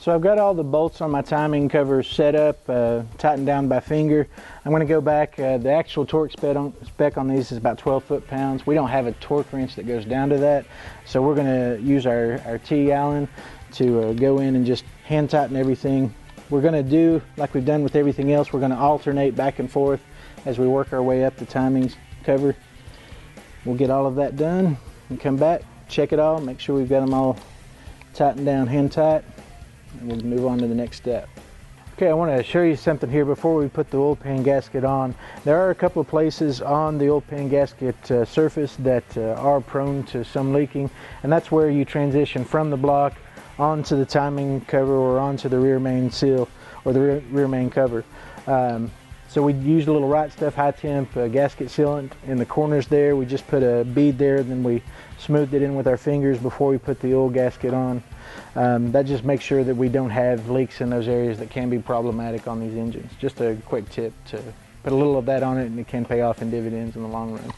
So I've got all the bolts on my timing cover set up, tightened down by finger. I'm going to go back. The actual torque spec on these is about 12 foot-pounds. We don't have a torque wrench that goes down to that, so we're going to use our T Allen to go in and just hand tighten everything. We're going to do like we've done with everything else. We're going to alternate back and forth as we work our way up the timing cover. We'll get all of that done and come back, check it all, make sure we've got them all tightened down hand tight, and we'll move on to the next step. Okay, I want to show you something here before we put the oil pan gasket on. There are a couple of places on the oil pan gasket surface that are prone to some leaking, and that's where you transition from the block onto the timing cover or onto the rear main seal or the rear main cover. So we used a little Right Stuff high temp gasket sealant in the corners there. We just put a bead there, then we smoothed it in with our fingers before we put the oil gasket on. That just makes sure that we don't have leaks in those areas that can be problematic on these engines. Just a quick tip to put a little of that on it, and it can pay off in dividends in the long run.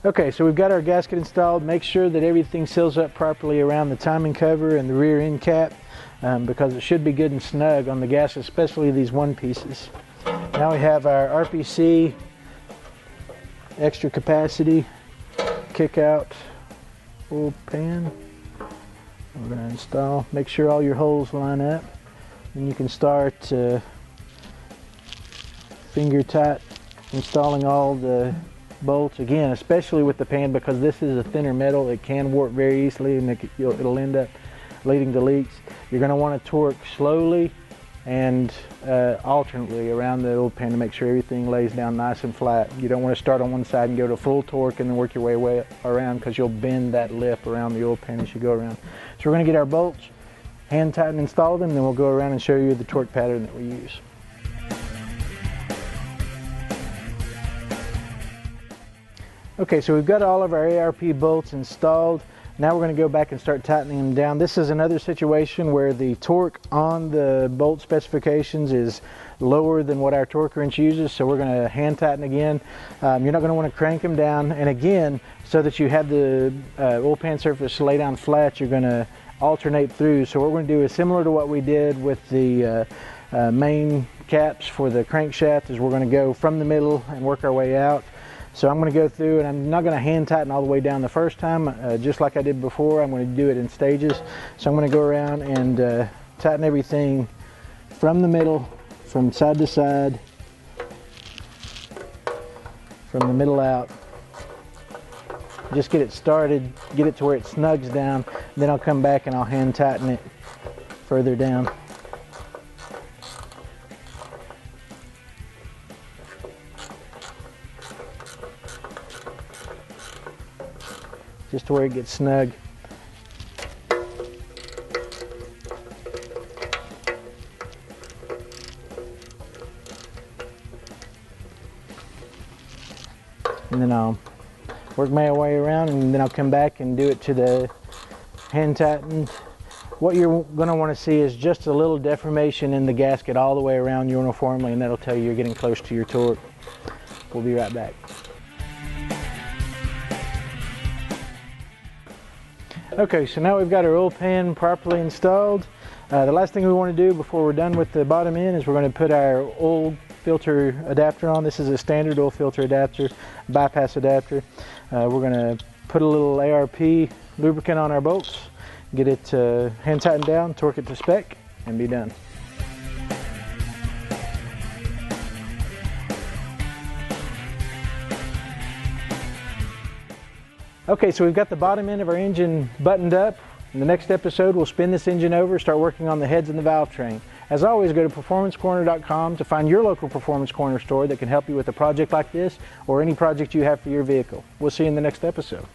Okay, so we've got our gasket installed. Make sure that everything seals up properly around the timing cover and the rear end cap, because it should be good and snug on the gasket, especially these one pieces. Now we have our RPC extra capacity kick out oil pan. We're going to install. Make sure all your holes line up, and you can start finger tight installing all the bolts. Again, especially with the pan, because this is a thinner metal, it can warp very easily, and it'll end up leading to leaks. You're going to want to torque slowly and alternately around the oil pan to make sure everything lays down nice and flat. You don't want to start on one side and go to full torque and then work your way around, because you'll bend that lip around the oil pan as you go around. So we're going to get our bolts hand tighten and install them, and then we'll go around and show you the torque pattern that we use. Okay, so we've got all of our ARP bolts installed. Now we're going to go back and start tightening them down. This is another situation where the torque on the bolt specifications is lower than what our torque wrench uses, so we're going to hand tighten again. You're not going to want to crank them down, and again, so that you have the oil pan surface lay down flat, you're going to alternate through. So what we're going to do is similar to what we did with the main caps for the crankshaft, is we're going to go from the middle and work our way out. So I'm going to go through, and I'm not going to hand tighten all the way down the first time, just like I did before. I'm going to do it in stages. So I'm going to go around and tighten everything from the middle, from side to side, from the middle out. Just get it started, get it to where it snugs down, then I'll come back and I'll hand tighten it further down. Just to where it gets snug. And then I'll work my way around, and then I'll come back and do it to the hand tightened. What you're going to want to see is just a little deformation in the gasket all the way around uniformly, and that'll tell you you're getting close to your torque. We'll be right back. Okay, so now we've got our oil pan properly installed. The last thing we want to do before we're done with the bottom end is we're going to put our oil filter adapter on. This is a standard oil filter adapter, bypass adapter. We're going to put a little ARP lubricant on our bolts, get it hand tightened down, torque it to spec, and be done. Okay, so we've got the bottom end of our engine buttoned up. In the next episode, we'll spin this engine over, start working on the heads and the valve train. As always, go to performancecorner.com to find your local Performance Corner store that can help you with a project like this or any project you have for your vehicle. We'll see you in the next episode.